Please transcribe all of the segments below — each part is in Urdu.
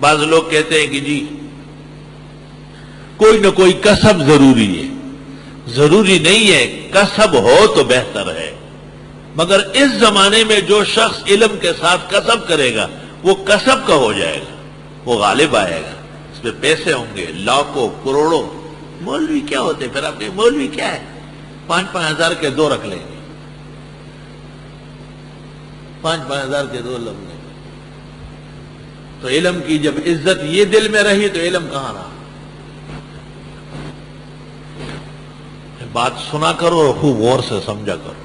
بعض لوگ کہتے ہیں کہ جی کوئی نہ کوئی کسب ضروری ہے. ضروری نہیں ہے، کسب ہو تو بہتر ہے، مگر اس زمانے میں جو شخص علم کے ساتھ کسب کرے گا وہ کسب کا ہو جائے گا، وہ غالب آئے گا، اس میں پیسے ہوں گے لاکھوں کروڑوں. مولوی کیا ہوتے پھر آپ کے مولوی کیا ہے، 5-5 ہزار کے 2 رکھ لیں گے، 5-5 ہزار کے 2 لگ لیں گے. تو علم کی جب عزت یہ دل میں رہی تو علم کہاں رہا. بات سنا کرو اور خوب غور سے سمجھا کرو.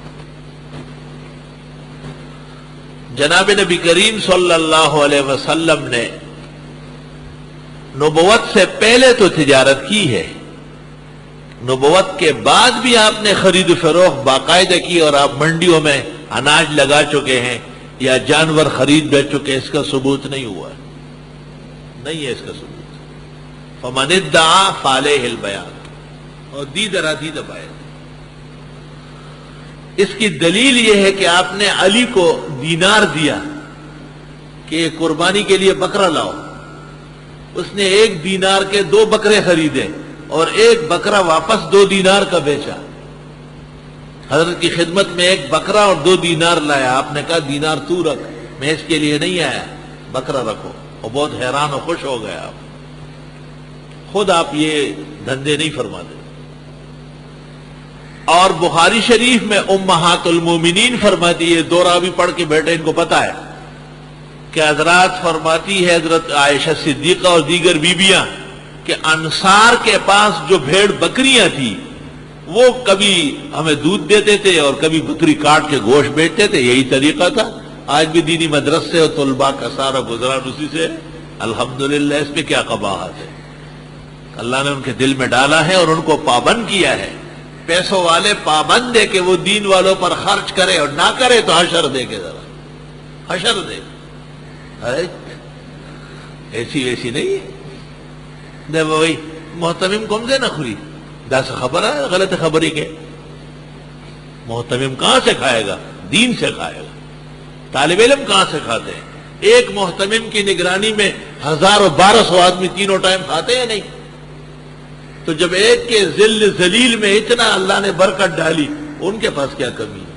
جناب نبی کریم صلی اللہ علیہ وسلم نے نبوت سے پہلے تو تجارت کی ہے، نبوت کے بعد بھی آپ نے خرید و فروخت باقاعدہ کی، اور آپ منڈیوں میں اناج لگا چکے ہیں یا جانور خرید بیچ چکے، اس کا ثبوت نہیں ہوا، نہیں ہے اس کا ثبوت. فمن ادعا فعلیہ البیان، اور دیدرا دید پائے. اس کی دلیل یہ ہے کہ آپ نے علی کو دینار دیا کہ قربانی کے لیے بکرا لاؤ، اس نے 1 دینار کے 2 بکرے خریدے اور 1 بکرا واپس 2 دینار کا بیچا. حضرت کی خدمت میں 1 بکرا اور 2 دینار لایا. آپ نے کہا دینار تو رکھ، میں اس کے لیے نہیں آیا، بکرا رکھو. اور بہت حیران و خوش ہو گیا. آپ خود آپ یہ دھندے نہیں فرماتے. اور بخاری شریف میں امہات المومنین فرماتی ہے، 2 راوی پڑھ کے بیٹھے ان کو پتا ہے کہ حضرات فرماتی ہے حضرت عائشہ صدیقہ اور دیگر بیویاں کہ انصار کے پاس جو بھیڑ بکریاں تھی وہ کبھی ہمیں دودھ دیتے تھے اور کبھی بکری کاٹ کے گوشت بیچتے تھے. یہی طریقہ تھا. آج بھی دینی مدرسے اور طلباء کا سارا گزران اسی سے. الحمدللہ اس میں کیا قباحت ہے. اللہ نے ان کے دل میں ڈالا ہے اور ان کو پابند کیا ہے. پیسوں والے پابند ہے کہ وہ دین والوں پر خرچ کرے، اور نہ کرے تو حشر دے کے ذرا حشر دے. ایسی ویسی نہیں ہے. دے بھائی محتمم کم دے نہ کھری دس خبر ہے غلط خبری کے. محتمم کہاں سے کھائے گا؟ دین سے کھائے گا. طالب علم کہاں سے کھاتے ہیں؟ ایک محتمم کی نگرانی میں 1000 اور 1200 آدمی تینوں ٹائم کھاتے ہیں نہیں. تو جب ایک کے ذل ذلیل میں اتنا اللہ نے برکت ڈالی، ان کے پاس کیا کمی ہے؟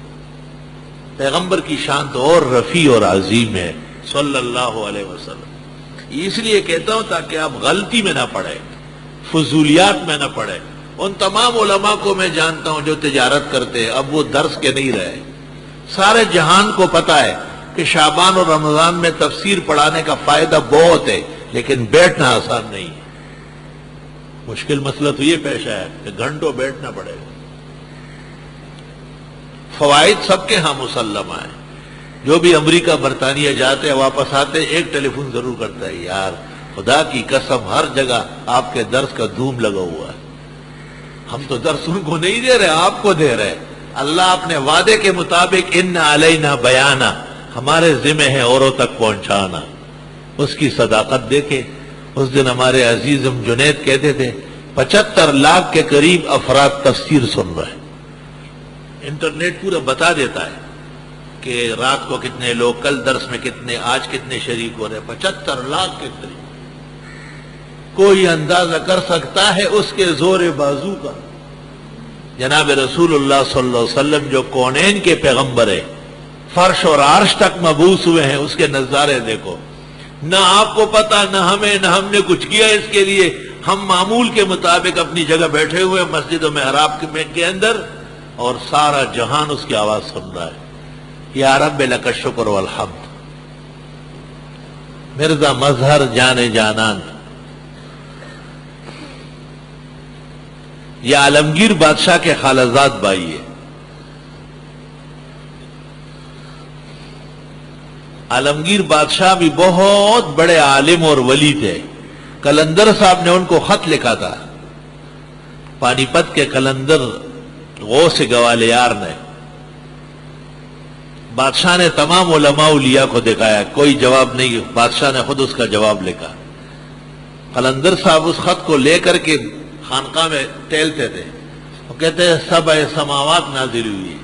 پیغمبر کی شان تو اور رفیع اور عظیم ہے صلی اللہ علیہ وسلم. اس لیے کہتا ہوں تاکہ آپ غلطی میں نہ پڑے، فضولیات میں نہ پڑے. ان تمام علماء کو میں جانتا ہوں جو تجارت کرتے ہیں، اب وہ درس کے نہیں رہے. سارے جہان کو پتا ہے کہ شعبان اور رمضان میں تفسیر پڑھانے کا فائدہ بہت ہے، لیکن بیٹھنا آسان نہیں ہے. مشکل مسئلہ تو یہ پیش آیا کہ گھنٹوں بیٹھنا پڑے گا. فوائد سب کے ہاں مسلمہ ہیں. جو بھی امریکہ برطانیہ جاتے ہیں واپس آتے ہیں ایک ٹیلی فون ضرور کرتا ہے، یار خدا کی قسم ہر جگہ آپ کے درس کا دھوم لگا ہوا ہے. ہم تو درس ان کو نہیں دے رہے، آپ کو دے رہے. اللہ اپنے وعدے کے مطابق ان علینا بیانا، ہمارے ذمہ ہے اوروں تک پہنچانا. اس کی صداقت دیکھے. اس دن ہمارے عزیزم جنید کہتے تھے 75 لاکھ کے قریب افراد تفسیر سن رہے ہیں. انٹرنیٹ پورا بتا دیتا ہے کہ رات کو کتنے لوگ، کل درس میں کتنے، آج کتنے شریک ہو رہے ہیں. 75 لاکھ کے قریب. کوئی اندازہ کر سکتا ہے اس کے زور بازو کا. جناب رسول اللہ صلی اللہ علیہ وسلم جو کونین کے پیغمبر ہیں، فرش اور عرش تک مبعوث ہوئے ہیں، اس کے نظارے دیکھو. نہ آپ کو پتا، نہ ہمیں، نہ ہم نے کچھ کیا اس کے لیے. ہم معمول کے مطابق اپنی جگہ بیٹھے ہوئے مسجد و محراب کے اندر، اور سارا جہان اس کی آواز سن رہا ہے. یا رب لک الشکر والحمد. مرزا مظہر جان جانان، یہ عالمگیر بادشاہ کے خالزاد بھائی ہے. عالمگیر بادشاہ بھی بہت بڑے عالم اور ولی تھے. کلندر صاحب نے ان کو خط لکھا تھا، پانی پت کے کلندر غوث گوالیار نے. بادشاہ نے تمام علماء اولیاء کو دکھایا، کوئی جواب نہیں. بادشاہ نے خود اس کا جواب لکھا. کلندر صاحب اس خط کو لے کر کے خانقاہ میں ٹہلتے تھے. وہ کہتے ہیں سبع سماوات نازل ہوئی.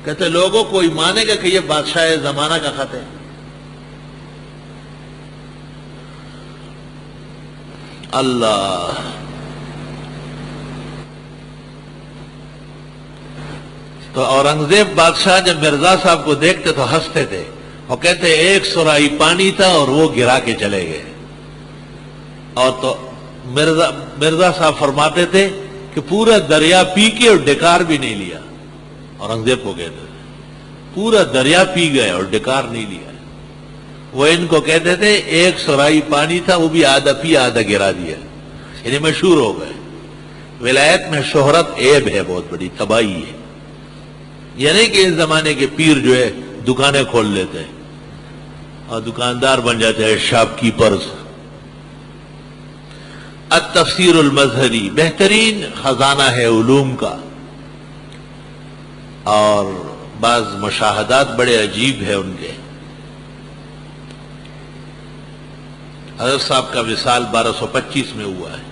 کہتے لوگوں کوئی مانے گا کہ یہ بادشاہ زمانہ کا خط ہے؟ اللہ. تو اورنگزیب بادشاہ جب مرزا صاحب کو دیکھتے تو ہنستے تھے اور کہتے ایک سرائی پانی تھا اور وہ گرا کے چلے گئے. اور تو مرزا صاحب فرماتے تھے کہ پورا دریا پی کے اور ڈکار بھی نہیں لیا. اورنگزیب کو کہتے تھے پورا دریا پی گئے اور ڈکار نہیں لیا. وہ ان کو کہتے تھے ایک سرائی پانی تھا وہ بھی آدھا پی آدھا گرا دیا. یعنی مشہور ہو گئے. ولایت میں شہرت عیب ہے، بہت بڑی تباہی ہے. یہ نہیں کہ اس زمانے کے پیر جو ہے دکانیں کھول لیتے ہیں اور دکاندار بن جاتے ہیں شاپ کیپرز. التفسیر المظہری بہترین خزانہ ہے علوم کا، اور بعض مشاہدات بڑے عجیب ہیں ان کے. حضرت صاحب کا وصال 1225 میں ہوا ہے.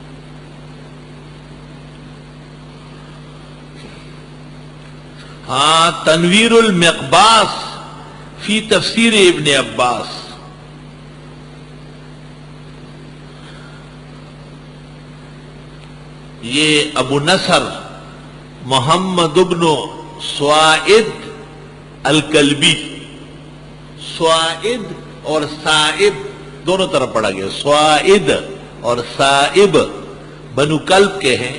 ہاں، تنویر المقباس فی تفسیر ابن عباس. یہ ابو نصر محمد ابن سوائد الکلبی، سوائد اور صائب دونوں طرف پڑھا گیا. سوائد اور صائب بنو کلب کے ہیں،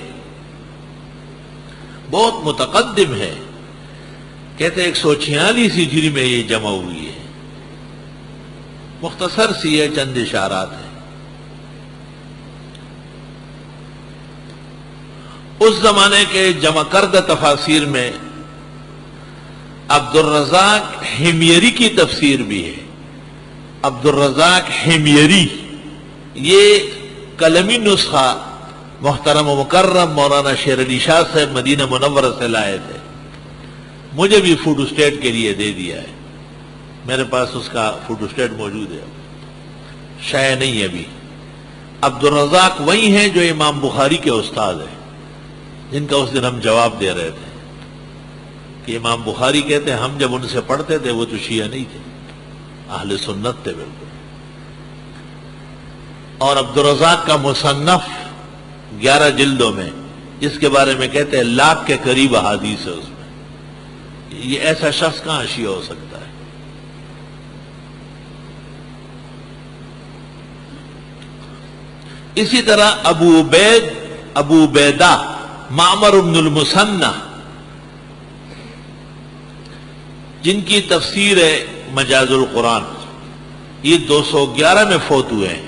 بہت متقدم ہے. کہتے 146 ہجری میں یہ جمع ہوئی ہے. مختصر سی ہے، چند اشارات ہیں. اس زمانے کے جمع کردہ تفاسیر میں عبد الرزاق حمیری کی تفسیر بھی ہے. عبد الرزاق حمیری یہ قلمی نسخہ محترم و مکرم مولانا شیر علی شاہ سے مدینہ منورہ سے لائے تھے. مجھے بھی فوٹو اسٹیٹ کے لیے دے دیا ہے. میرے پاس اس کا فوٹو اسٹیٹ موجود ہے، شائع نہیں ابھی. عبد الرزاق وہی ہیں جو امام بخاری کے استاد ہیں، جن کا اس دن ہم جواب دے رہے تھے کہ امام بخاری کہتے ہیں ہم جب ان سے پڑھتے تھے وہ تو شیعہ نہیں تھے، اہل سنت تھے بالکل. اور عبد الرزاق کا مصنف 11 جلدوں میں، جس کے بارے میں کہتے ہیں 1,00,000 کے قریب احادیث ہے اس میں. یہ ایسا شخص کہاں شیعہ ہو سکتا ہے؟ اسی طرح ابو عبیدہ معمر بن المثنى، جن کی تفسیر ہے مجاز القرآن، یہ 211 میں فوت ہوئے ہیں.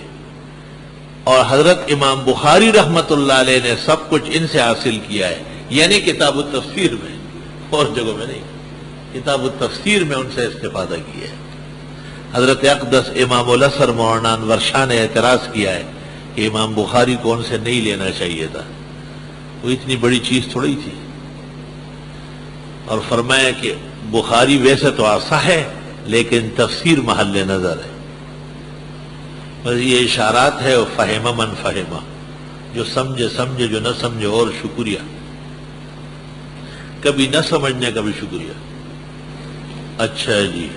اور حضرت امام بخاری رحمت اللہ علیہ نے سب کچھ ان سے حاصل کیا ہے. یعنی کتاب التفسیر میں، اور جگہوں میں نہیں، کتاب التفسیر میں ان سے استفادہ کیا ہے. حضرت اقدس امام الاسر مولانا انور شاہ نے اعتراض کیا ہے کہ امام بخاری کو ان سے نہیں لینا چاہیے تھا، وہ اتنی بڑی چیز تھوڑی تھی. اور فرمایا کہ بخاری ویسے تو اصح ہے لیکن تفسیر محل نظر ہے. بس یہ اشارات ہے. فہم من فہمہ، جو سمجھے سمجھے، جو نہ سمجھے اور شکریہ. کبھی نہ سمجھنے کا بھی شکریہ. اچھا جی.